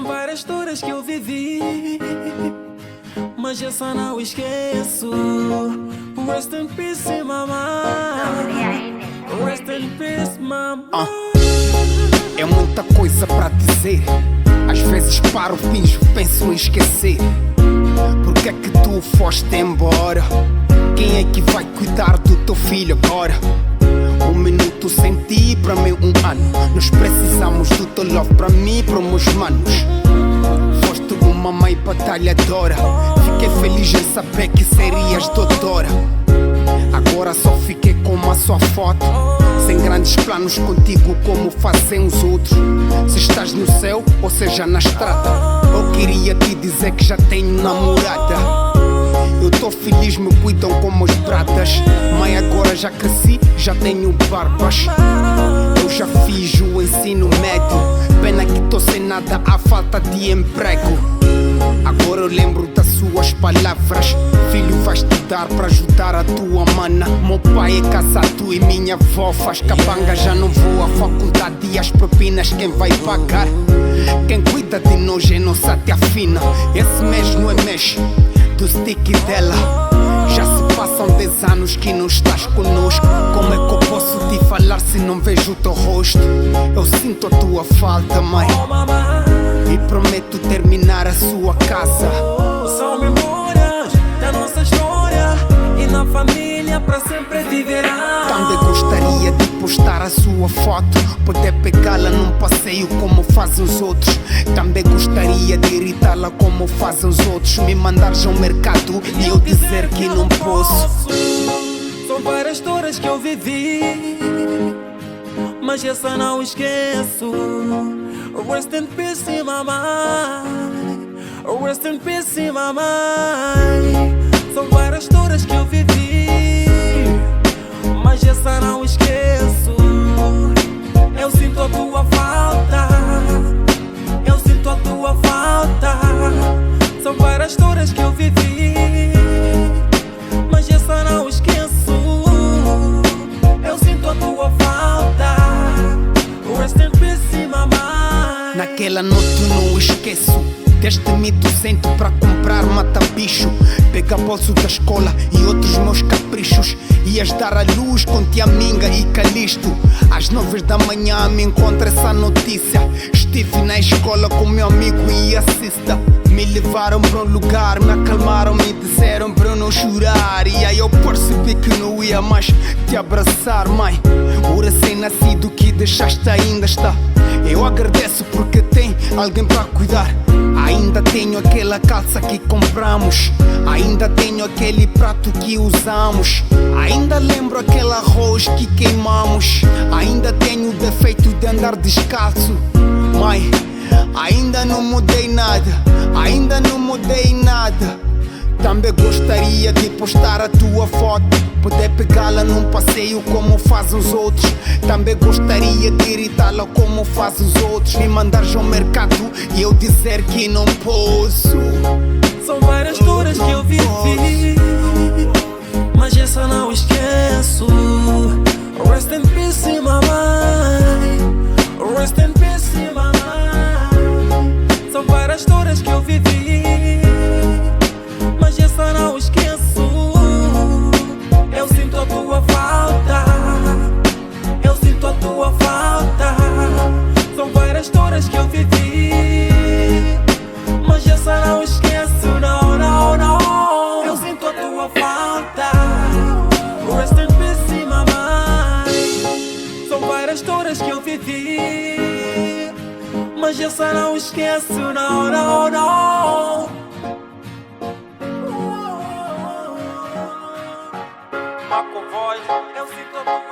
São várias histórias que eu vivi, mas essa não esqueço. Rest in peace, mamãe. Rest in peace, mamãe. É muita coisa pra dizer. Às vezes paro, finjo, penso em esquecer. Por que é que tu foste embora? Quem é que vai cuidar do teu filho agora? Um minuto sem ti, pra mim um ano. Nós precisamos do teu love, pra mim e para meus manos. Foste uma mãe batalhadora. Fiquei feliz em saber que serias doutora. Agora só fiquei com uma só foto, sem grandes planos contigo como fazem os outros. Se estás no céu ou seja na estrada, eu queria te dizer que já tenho namorada. Eu tô feliz, me cuidam como os pratas. Mãe, agora já cresci, já tenho barbas. Eu já fiz o ensino médio, pena que tô sem nada à falta de emprego. Agora eu lembro das suas palavras: filho, vai estudar pra ajudar a tua mana. Meu pai é casado e minha avó faz capanga. Já não vou à faculdade e as propinas quem vai pagar? Quem cuida de nós é nossa tia fina. Esse mês não é mês do stick dela. Já se passam 10 anos que não estás conosco. Como é que eu posso te falar se não vejo o teu rosto? Eu sinto a tua falta, mãe, e prometo terminar a sua casa. São memórias da nossa história, e na família pra sempre viverá. Também gostaria de postar a sua foto, poder pegá-la num passeio como fazem os outros. Também gostaria de irritá-la como fazem os outros. Me mandares ao mercado e eu dizer que não posso. São várias histórias que eu vivi, mas essa não esqueço. Rest in peace, mamãe. Rest in peace, mamãe. São várias histórias que eu vivi, mas essa não esqueço. Eu sinto a tua falta, eu sinto a tua falta. São várias histórias que eu vivi, mas essa não esqueço. Eu sinto a tua falta. Rest in peace, mamãe. Naquela noite não esqueço, deste-me 200 pra comprar mata-bicho, pegar bolso da escola e outros meus caprichos. Ias dar a luz com tia Minga e Calisto. Às 9 da manhã me encontro essa notícia. Estive na escola com meu amigo e assista. Me levaram para um lugar, me acalmaram, me disseram para não chorar. E aí eu percebi que não ia mais te abraçar, mãe. O recém-nascido que deixaste ainda está. Eu agradeço porque tem alguém para cuidar. Ainda tenho aquela calça que compramos, ainda tenho aquele prato que usamos, ainda lembro aquele arroz que queimamos, ainda tenho o defeito de andar descalço. Mãe, ainda não mudei nada, ainda não mudei nada. Também gostaria de postar a tua foto, poder pegá-la num passeio como fazem os outros. Também gostaria de irritá-la como fazem os outros. Me mandares ao mercado e eu dizer que não posso. São várias histórias que eu vivi, mas essa não esqueço. Rest in peace, mamãe. Rest in peace, mamãe. São várias histórias que eu vivi, mas essa não esqueço. Eu sinto a tua falta, eu sinto a tua falta. São várias histórias que eu vivi, mas essa não esqueço. Não, não, não. Eu sinto a tua falta. Rest in peace, mamãe. São várias histórias que eu vivi, mas essa não esqueço. Não, não, não. Marco voz, eu sinto a tua